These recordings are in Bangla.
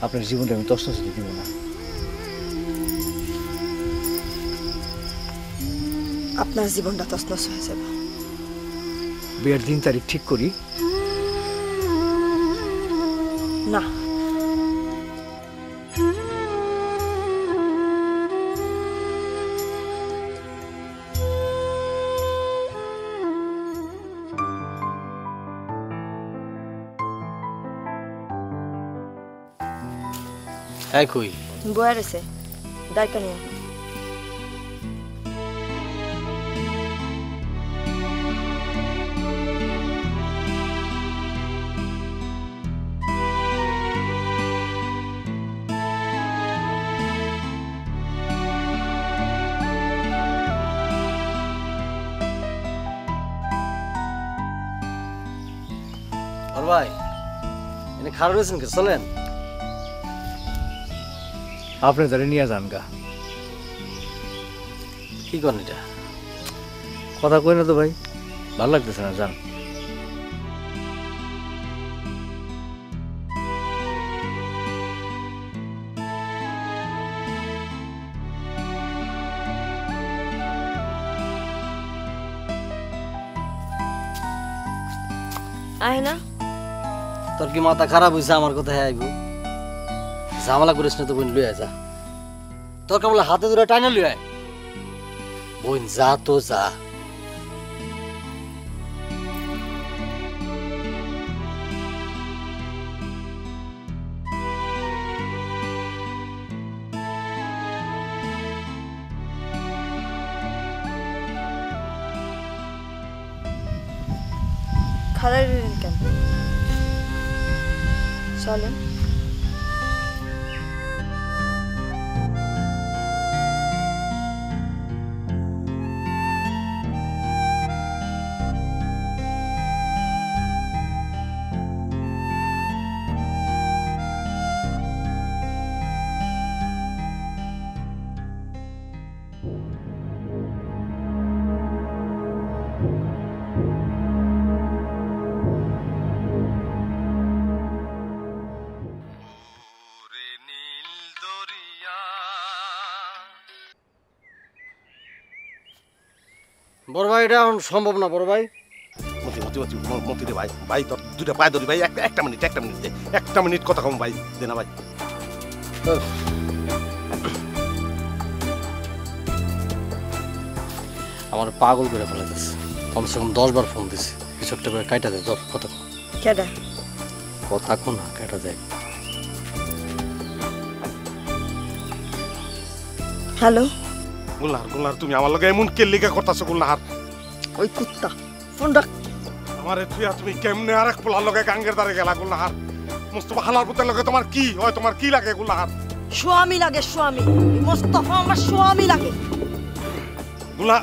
আপনার জীবনটা আমি তছনছ হতে দিব না। আপনার জীবনটা তছনছ হয়ে যাবে। বিয়ের দিন তারিখ ঠিক করি। না, কই বয়ার আছে ডাইকা নিয়ে। ভাই এনে খারাপ রয়েছেন কে? চলেন। আপনি তারা নিয়ে যান গা। কি করেন এটা? কথা কই না তো ভাই, ভালো লাগতেছে না, যান। আয় না, তোর কি মাথা খারাপ হয়েছে? আমার কথা হ্যাঁ আইব, ঝামেলা করিস না তো বোন, লুয়ে যা। তোর কেমন হাতে ধরে টাইনা লুয়ে বোন, যা তো যা। খারাপ রইলেন কেন? চলেন। বড় ভাই, এটা এখন সম্ভব না বড় ভাই। মতি মতি মতি মতি রে ভাই, ভাই তোর দুইটা পায়ে ধরি ভাই, একটা মিনিট দে, একটা মিনিট কথা কম ভাই, দে না ভাই। আমার পাগল করে ফেলাইতেছে, কমসে কম 10 বার ফোন দিছে, কিছু একটা করে কাইটা দেয়। তোর কথা কেডা? কথা কোন না কাইটা দেয়। হ্যালো গুলনাহার, গুলনাহার তুমি আমার লগে এমন কে লিগা করতাছো গুলনাহার? ওই কুত্তা ফোন রাখ। আমারে তুইয়া তুমি কেমনে আরেক পোলার লগে গাঙ্গের দ্বারে গেলা গুলনাহার? মুস্তফা হালার পুতের লগে তোমার কি হয়? তোমার কি লাগে গুলনাহার? স্বামী লাগে, স্বামী। মোস্তফা আমার স্বামী লাগে। গুলা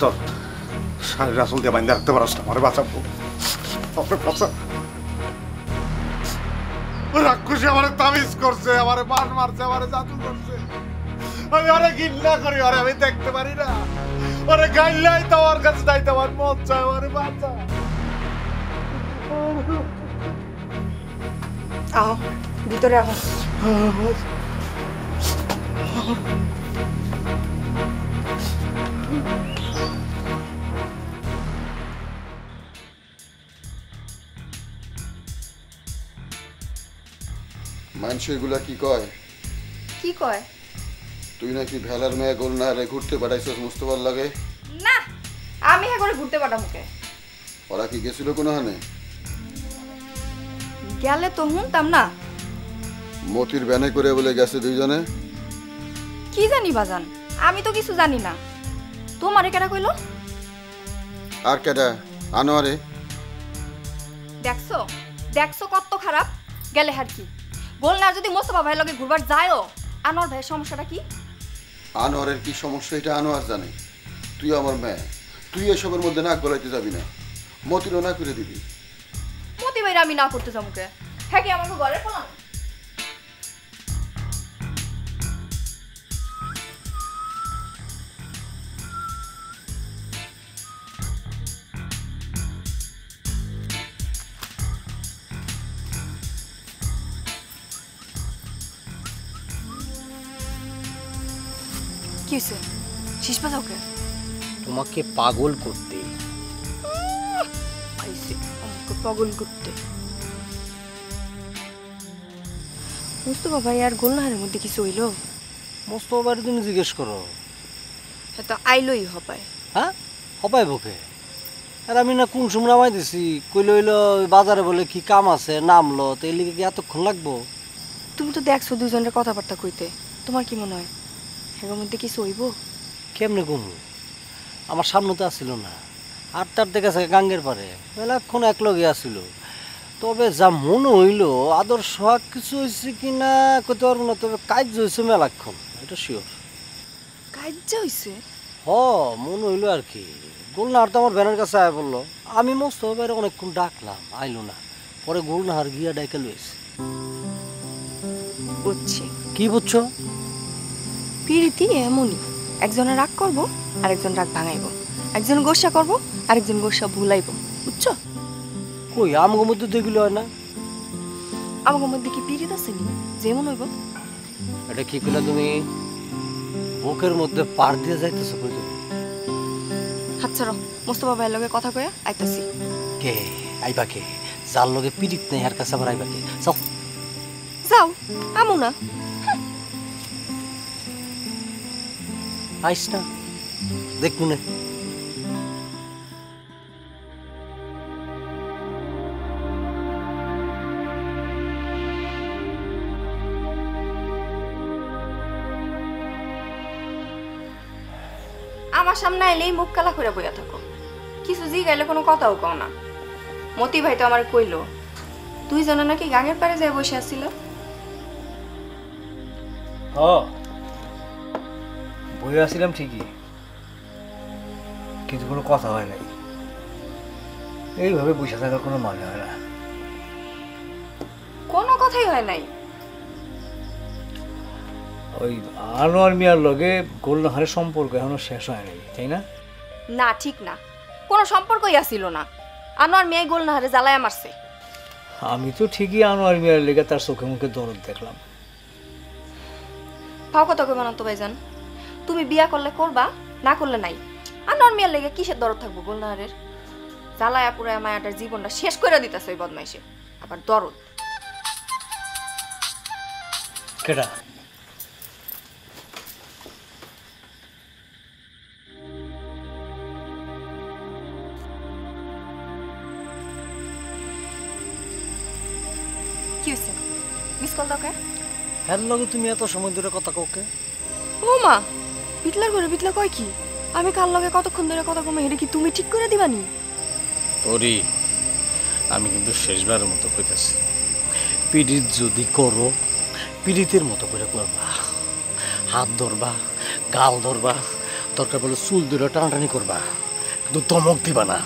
তো শাড়ির আসল দিয়ে বাইন্দা রাখতে পারস না, আমারে বাঁচাবো, আমারে বাঁচা। রাক্ষসী আমারে তাবিজ করছে, আমারে বান মারছে, আমারে জাদু করছে। আমি আরে ঘৃণা করি, আরে আমি দেখতে পারি না, ওরে গাইলাই তো আমার কাছে যাইতে আমার মন চায়, আমারে বাঁচা। আহ ভিতরে আহ। মানুষ এগুলা কি কয়? কি কয়? তুই নাকি ভেলার মেয়ে গোলনারে ঘুরতে পাঠাইছস মুস্তফার লাগে? না, আমি হ্যাঁ করে ঘুরতে পাঠামুকে। ওরা কি গেছিল কোনোখানে? গেলে তো শুনতাম না। মতির ব্যানে করে বলে গেছে দুইজনে। কি জানি বাজান, আমি তো কিছু জানি না। তোমারে কেডা কইলো? আর কেডা? আনোয়ারে। দেখছো দেখছো কত খারাপ। গেলে আর কি, গোলনার যদি মোস্তফা ভাইয়ের লগে ঘুরবার যায়ও, আনোয়ার ভাইয়ের সমস্যাটা কি? আনোয়ারের কি সমস্যা এটা আনোয়ার জানে। তুই আমার মেয়ে, তুই এসবের মধ্যে নাক গলাইতে যাবি না। মতিরও না করে দিবি। মতি ভাইরা আমি না করতে যাবুকে। হ্যাঁ কি আমাকে ঘরে বললাম? কি হয়েছে? শেষ পাজাও কে? তোমাকে পাগল করতে। আইসে আমাকে পাগল করতে। মুস্তফা ভাই আর গোলনাহারের মধ্যে কিছু হইলো? মোস্তফা বাড়ি তুমি জিজ্ঞেস করো। হ্যাঁ তো আইলোই হপায়। হ্যাঁ হবাই বকে। আর আমি না কোন সময় নামাই দিছি, কইল হইলো বাজারে বলে কি কাম আছে, নামলো, তো এই লিগে কি এতক্ষণ লাগবো? তুমি তো দেখছো দুজনের কথাবার্তা কইতে, তোমার কি মনে হয় এর মধ্যে কিছু হইব? কেমনে কমু? আমার সামনে তো আসছিল না, আটটার দিকে আছে গাঙ্গের পারে, বেলাক্ষণ একলগে আসছিল। তবে যা মনে হইল আদর্শ কিছু হয়েছে কিনা কইতে পারবো না, তবে কাজ হয়েছে মেলাক্ষণ, এটা শিওর। কাজ্জা হইছে? হ মনে হইলো আর কি। গোলনাহার তো আমার ব্যানের কাছে আয় বললো, আমি মোস্তফা বাইরে অনেকক্ষণ ডাকলাম, আইলো না। পরে গোলনাহার গিয়া ডাইকে লইছে। বুঝছি। কি বুঝছো? পিরিতি এমনই, একজনের রাগ করব আর একজন রাগ ভাঙাইব, একজন গোসা করব আর একজন গোসা ভুলাইব, বুঝছো? কই আমগো মধ্যে তো এগুলো হয় না। আমার মধ্যে কি পিরিত আছে নি যেমন হইব? এটা কি করলে তুমি বুকের মধ্যে পার দিয়ে যাইতেছো? কই তুমি? হাত ছাড়ো, মোস্তফা ভাইয়ের লগে কথা কয়ে আইতাছি। কে আইবা কে? যার লগে পিরিত নেই আর কাছে আবার আইবা কে? যাও যাও, আমু না। আইস না, দেখবো না। আমার সামনে এলেই মুখ কালা করে বইয়া থাকো, কিছু জিগাইলে কোনো কথাও কও না। মতি ভাই তো আমার কইলো দুইজনে নাকি গাঙের পাড়ে যায় বসে আসছিল। বই আসছিলাম ঠিকই, কিন্তু কোনো কথা হয় নাই। এইভাবে বসে থাকার কোনো মানে হয় না। কোনো কথাই হয় নাই? ওই আনোয়ার মিয়ার লগে গোলনাহারের সম্পর্ক এখনো শেষ হয় নাই, তাই না? না, ঠিক না, কোনো সম্পর্কই আসিল না। আনোয়ার মেয়ে গোলনাহারে জ্বালায় মারছে। আমি তো ঠিকই আনোয়ার মিয়ার লেগে তার চোখে মুখে দরদ দেখলাম। ফাও কথা কইবা না তো ভাইজান, তুমি বিয়া করলে করবা, না করলে নাই। আনোয়ার মেয়ের লেগে কিসের দরদ থাকবো গোলনাহারের? জ্বালায়া পুরায় মায়াটার জীবনটা শেষ করে দিতেছে ওই বদমাইশে, আবার দরদ। কেডা? কি হয়েছে? মিস কল দাও কে? হ্যার লগে তুমি এত সময় ধরে কথা কওকে? ও মা, বিটলার ঘরে বিটলা কয় কি? আমি কার লগে কতক্ষণ ধরে কথা কমে, এটা কি তুমি ঠিক করে দিবানি? ওরি, আমি কিন্তু শেষবারের মতো কইতাছি, পিড়িত যদি করো পিড়িতের মতো করে করবা। হাত ধরবা, গাল ধরবা, দরকার বলে চুল ধরে টানাটানি করবা, কিন্তু ধমক দিবা না।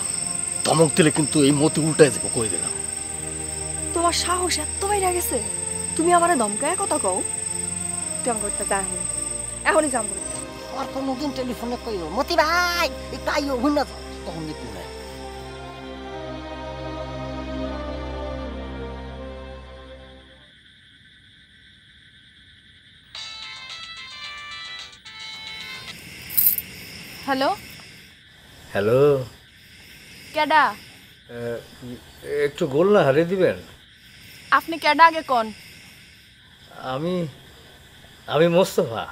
ধমক দিলে কিন্তু এই মতি উল্টাই যাবো, কই দিলাম। তোমার সাহস এত বাইরে গেছে, তুমি আমারে ধমকায় কথা কও? তুই আমার করতে যা এখনই যাম করতে। আর তো নতুন টেলিফোনে কইও মতি ভাই একটু আইও, ভুল না তখন দেখবো না। হ্যালো, হ্যালো, কেডা? একটু গোলনা হারে দিবেন? আপনি কেডা আগে কোন? আমি আমি মোস্তফা।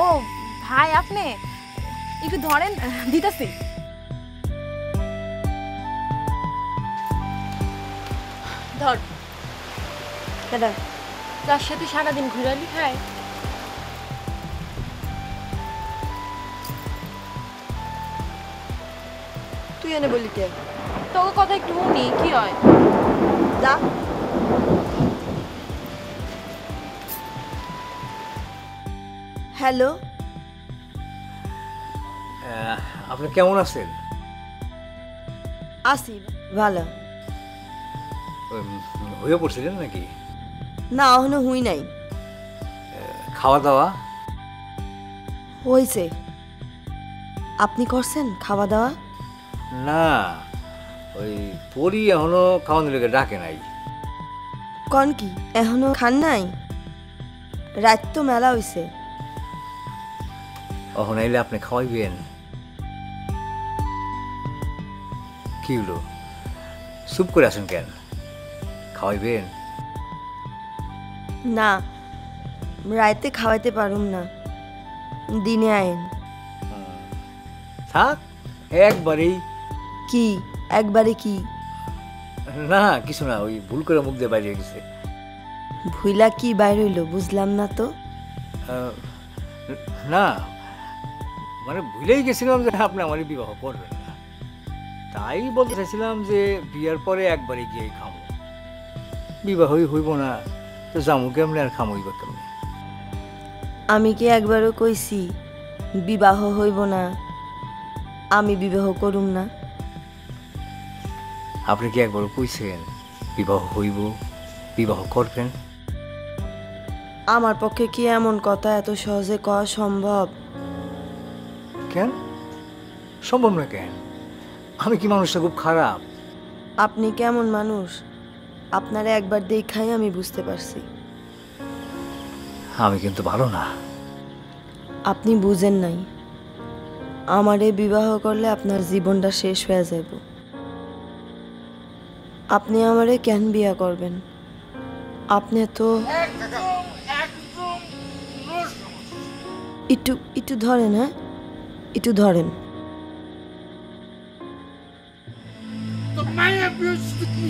ও ভাই, আপনি একটু ধরেন, দিতেছি। ধর, কেডা? তার সাথে সারাদিন ঘুরালি খায়। তুই এনে বলি কে? তোর কথা একটু শুনি, কি হয়? যা। হ্যালো, আপনি কেমন আছেন? আসি ভালো। হয়ে পড়ছিলেন নাকি? না, এখনো হুই নাই। খাওয়া দাওয়া? হইছে। আপনি করছেন খাওয়া দাওয়া? না, ওই পরি এখনো খাওয়ানোর লেগে ডাকে নাই। কন কি এখনো খান নাই? রাত তো মেলা হইছে। এখন আইলে আপনি খাওয়াইবেন? কি হলো, চুপ করে আছেন কেন? খাওয়াইবেন? না, রাতে খাওয়াইতে পারুম না, দিনে আইন। থাক, একবারেই। কি একবারে? কি না কিছু না, ওই ভুল করে মুখ দিয়ে বাইরে গেছে। ভুইলা কি বাইর হইল বুঝলাম না তো। না মানে ভুলেই গেছিলাম যে আপনি আমার বিবাহ করবেন না, তাই বলতে চাইছিলাম যে বিয়ার পরে একবারে গিয়ে খামো। বিবাহই হইব না তো জামু কেমনে আর খামই বা কেমনে? আমি কি একবারও কইছি বিবাহ হইব না, আমি বিবাহ করুম না? আপনি কি একবার কইছেন বিবাহ হইব, বিবাহ করবেন? আমার পক্ষে কি এমন কথা এত সহজে কওয়া সম্ভব? কেন সম্ভব না? কেন? আমি কি মানুষটা খুব খারাপ? আপনি কেমন মানুষ আপনারে একবার দেখাই আমি বুঝতে পারছি। আমি কিন্তু ভালো না। আপনি বুঝেন নাই, আমারে বিবাহ করলে আপনার জীবনটা শেষ হয়ে যাব। আপনি আমারে কেন বিয়া করবেন? আপনি তো একটু একটু ধরেন, হ্যাঁ একটু ধরেন। মায়া বিয়ে কি?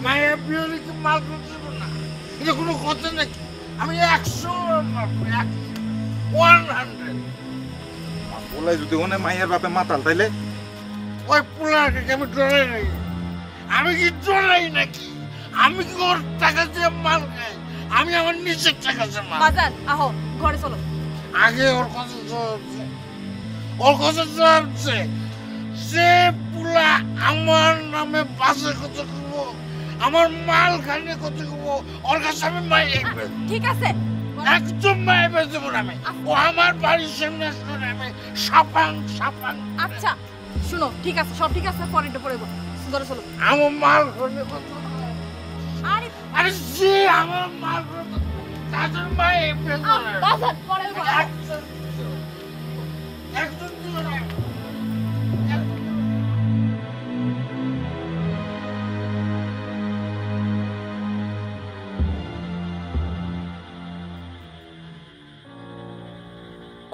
মায়া বিয়ে কি মাল করতে না? এটা কোনো কথা নাকি? আমি 100 বলাই যদি ওনে মাইয়ার বাপে মাতাল তাইলে ওই পোলাকে আমি ডরাই নাই। আমি কি ডরাই নাকি? আমি কি ওর টাকা দিয়ে মাল খাই? আমি আমার নিজের টাকা দিয়ে মাল। বাজান আহো, ঘরে চলো। আগে ওর কথা জবাবছে, ওর কথা জবাবছে। সে পুলা আমার নামে বাসে কত করবো, আমার মাল খাইলে কত করবো, ওর কাছে আমি মাইয়ে ঠিক আছে, একদম মায়ে বেঁচে আমি। ও আমার বাড়ির সামনে আসলে আমি সাপাং সাপাং। আচ্ছা শুনো, ঠিক আছে, সব ঠিক আছে, পরেরটা পরে ঘরে চলো। আমার মাল খাইলে কত, আরে আরে যে আমার মাল খাইলে তাদের মায়ে বেঁচে বাজান পরে একদম দিও না।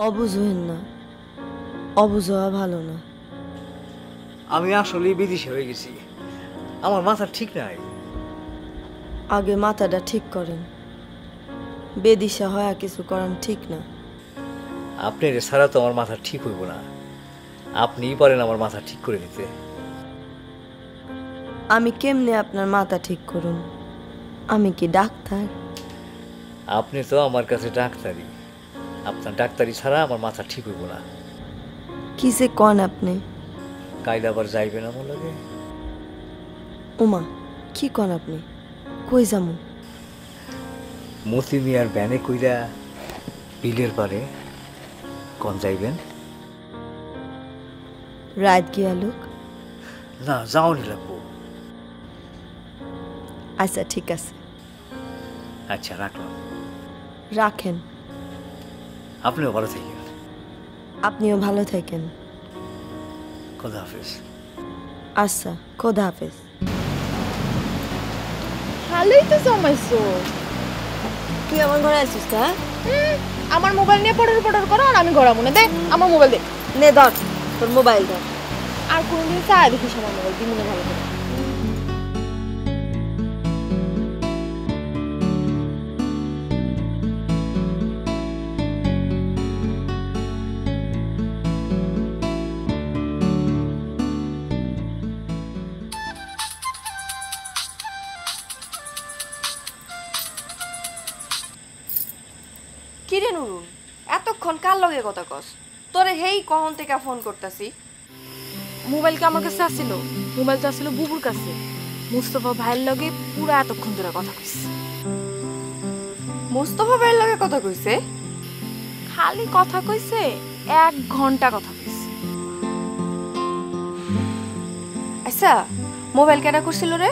অবুঝ হইন না, অবুঝ হওয়া ভালো না। আমি আসলেই বিদেশি হয়ে গেছি, আমার মাথা ঠিক নাই। আগে মাথাটা ঠিক করেন, বেদিশা হয়া কিছু করান ঠিক না। আপনার ছাড়া তো আমার মাথা ঠিক হইব না, আপনিই পারেন আমার মাথা ঠিক করে দিতে। আমি কেমনে আপনার মাথা ঠিক করুন? আমি কি ডাক্তার? আপনি তো আমার কাছে ডাক্তারি, আপনার ডাক্তারি ছাড়া আমার মাথা ঠিক হইব না। কিসে কন আপনি? কাইলে আবার যাইবেন আমার লাগে? ওমা কি কন আপনি? কই যামু? মতি মিয়ার ব্যানে কইরা বিলের পারে কোন যাইবেন? রাত গিয়া লোক। না, যাওনি লাগবো। আচ্ছা ঠিক আছে, আচ্ছা রাখলাম। রাখেন। আপনিও ভালো থাকেন। আপনিও ভালো থাকেন। খোদা হাফেজ। আচ্ছা, খোদা হাফেজ। ভালোই তো জমাইছো। তুই আমার ঘরে আসিস না? আমার মোবাইল নিয়ে পড়ার করো আর আমি ঘোরা মনে দে আমার মোবাইল দে। নে ধর তোর মোবাইল ধর। আর কোনদিন চা দেখিস আমার মোবাইল দিই মনে ভালো করে। কিরে নুরুন, এতক্ষণ কার লগে কথা কস? তোরে হেই কখন থেকে ফোন করতাছি। মোবাইল কি আমার কাছে আসছিল? মোবাইল তো আসছিল বুবুর কাছে। মুস্তফা ভাইয়ের লগে পুরো এতক্ষণ ধরে কথা কইছি। মুস্তফা ভাইয়ের লগে কথা কইছে? খালি কথা কইছে, 1 ঘন্টা কথা কইছে। আচ্ছা, মোবাইল কেডা করছিল রে?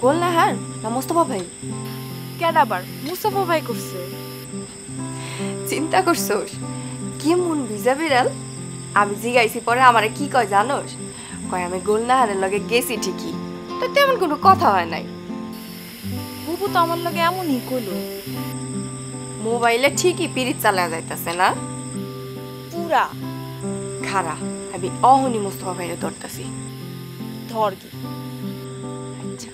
গোলনাহার না মুস্তফা ভাই? কেডাবার? মুস্তফা ভাই করছে। চিন্তা করছোস কি মন ভিজা বিড়াল? আমি জিগাইছি পরে আমারে কি কয় জানোস? কয় আমি গোলনাহারের লগে গেছি ঠিকই, তো তেমন কোনো কথা হয় নাই। বুবু তো আমার লগে এমনই কইলো। মোবাইলে ঠিকই পিরিত চালা যাইতাছে না পুরা। খারা, আমি অহনি মুস্তফা ভাইরে ধরতাছি। ধর কি? আচ্ছা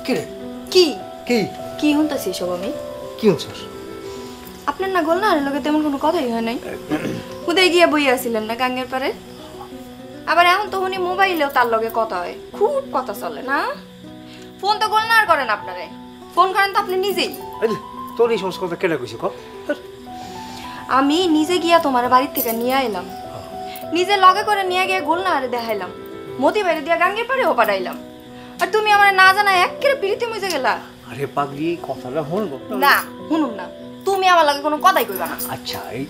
কি রে? কি কি কি হুনতাছি সব আমি? কি হচ্ছস? আপনার না গোলনাহারের লগে তেমন কোনো কথাই হয় নাই। হুদাই গিয়া বইয়া আছিলেন না গাঙ্গের পারে? আবার এখন তো উনি মোবাইলেও তার লগে কথা হয়, খুব কথা চলে না? ফোন তো গোলনাহার করেন আপনারে, ফোন করেন তো আপনি নিজেই। তোর এই সমস্ত কথা কেনা কইছে ক? আমি নিজে গিয়া তোমার বাড়ির থেকে নিয়ে আইলাম, নিজে লগে করে নিয়ে গিয়ে গোলনাহারে দেখাইলাম, মতি বাইরে দিয়া গাঙ্গের পাড়েও পাঠাইলাম, আর তুমি আমার না জানা একেবারে পিড়িতে মজে গেলা। আরে পাগলি, কথাটা শুনবো না শুনুন না, তুমি আমার লগে কোনো কথাই কইবা না। আচ্ছা, এই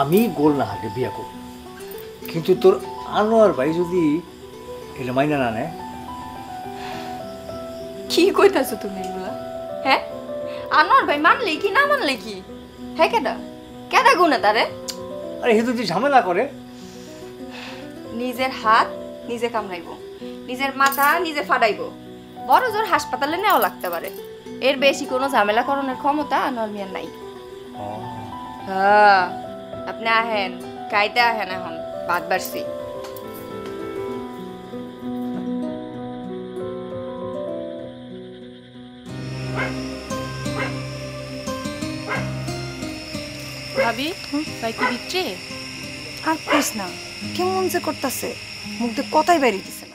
আমি গোলনাহারকে বিয়া করব, কিন্তু তোর আনোয়ার ভাই যদি এটা মাইনা না নেয়? কি কইতাছো তুমি এগুলা? হ্যাঁ, আনোয়ার ভাই মানলে কি না মানলে কি? হ্যাঁ কেডা কেডা গুণে তারে? আরে হে যদি ঝামেলা করে? নিজের হাত নিজে কামড়াইবো, নিজের মাথা নিজে ফাটাইবো, বড় জোর হাসপাতালে নেওয়া লাগতে পারে, এর বেশি কোনো ঝামেলা করানোর ক্ষমতা আনোয়ার মিয়ার নাই। হ্যাঁ, আপনি আহেন, খাইতে আহেন, এখন ভাত বাড়ছি। ভাবি ভাই কি বিচ্ছি? আর কইস না, কেমন যে করতেছে, মুখ দিয়ে কথাই বেরিয়ে দিছে।